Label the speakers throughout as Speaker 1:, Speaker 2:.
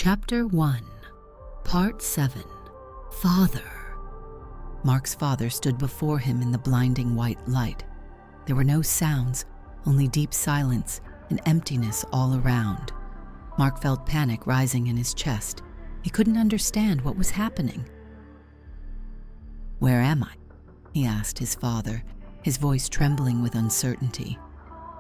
Speaker 1: Chapter 1, Part 7, Father. Mark's father stood before him in the blinding white light. There were no sounds, only deep silence and emptiness all around. Mark felt panic rising in his chest. He couldn't understand what was happening. "Where am I?" he asked his father, his voice trembling with uncertainty.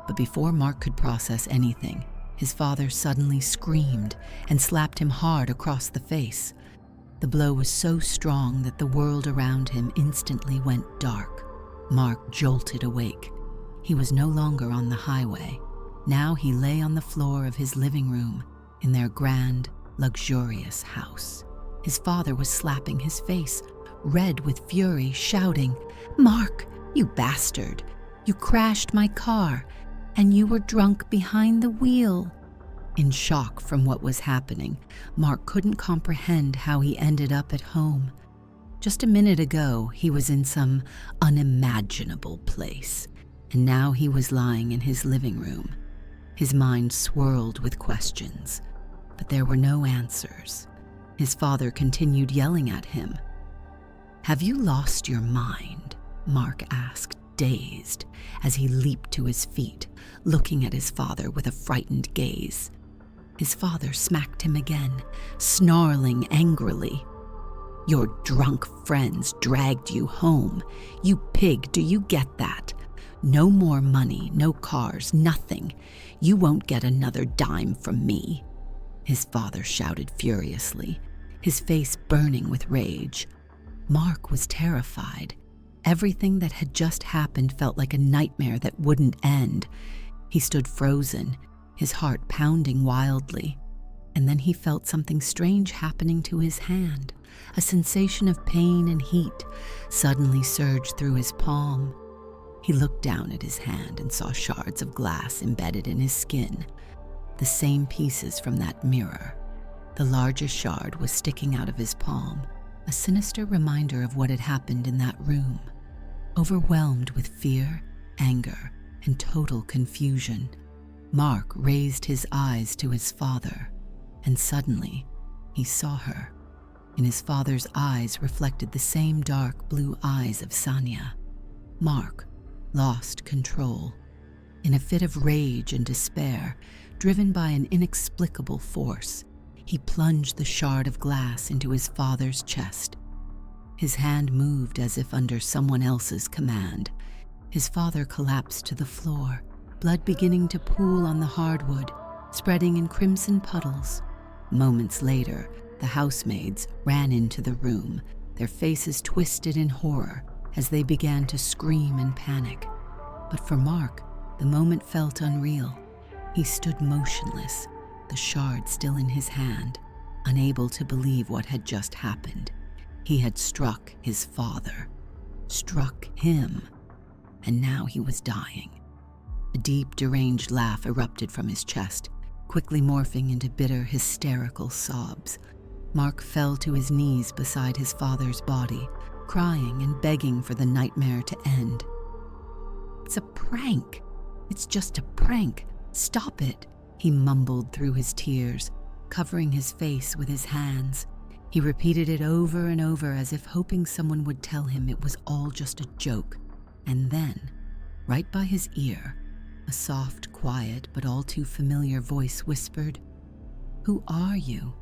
Speaker 1: But before Mark could process anything, his father suddenly screamed and slapped him hard across the face. The blow was so strong that the world around him instantly went dark. Mark jolted awake. He was no longer on the highway. Now he lay on the floor of his living room in their grand, luxurious house. His father was slapping his face, red with fury, shouting, "Mark, you bastard! You crashed my car, and you were drunk behind the wheel." In shock from what was happening, Mark couldn't comprehend how he ended up at home. Just a minute ago, he was in some unimaginable place, and now he was lying in his living room. His mind swirled with questions, but there were no answers. His father continued yelling at him. "Have you lost your mind?" Mark asked, dazed, as he leaped to his feet, looking at his father with a frightened gaze. His father smacked him again, snarling angrily. "Your drunk friends dragged you home. You pig, do you get that? No more money, no cars, nothing. You won't get another dime from me," his father shouted furiously, his face burning with rage. Mark was terrified. Everything that had just happened felt like a nightmare that wouldn't end. He stood frozen, his heart pounding wildly. And then he felt something strange happening to his hand. A sensation of pain and heat suddenly surged through his palm. He looked down at his hand and saw shards of glass embedded in his skin, the same pieces from that mirror. The largest shard was sticking out of his palm, a sinister reminder of what had happened in that room. Overwhelmed with fear, anger, and total confusion, Mark raised his eyes to his father, and suddenly he saw her. In his father's eyes reflected the same dark blue eyes of Sanya. Mark lost control. In a fit of rage and despair, driven by an inexplicable force, he plunged the shard of glass into his father's chest. His hand moved as if under someone else's command. His father collapsed to the floor, blood beginning to pool on the hardwood, spreading in crimson puddles. Moments later, the housemaids ran into the room, their faces twisted in horror as they began to scream in panic. But for Mark, the moment felt unreal. He stood motionless, the shard still in his hand, unable to believe what had just happened. He had struck his father, struck him, and now he was dying. A deep, deranged laugh erupted from his chest, quickly morphing into bitter, hysterical sobs. Mark fell to his knees beside his father's body, crying and begging for the nightmare to end. "It's a prank. It's just a prank. Stop it," he mumbled through his tears, covering his face with his hands. He repeated it over and over as if hoping someone would tell him it was all just a joke. And then, right by his ear, a soft, quiet, but all too familiar voice whispered, "Who are you?"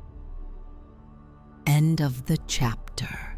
Speaker 1: End of the chapter.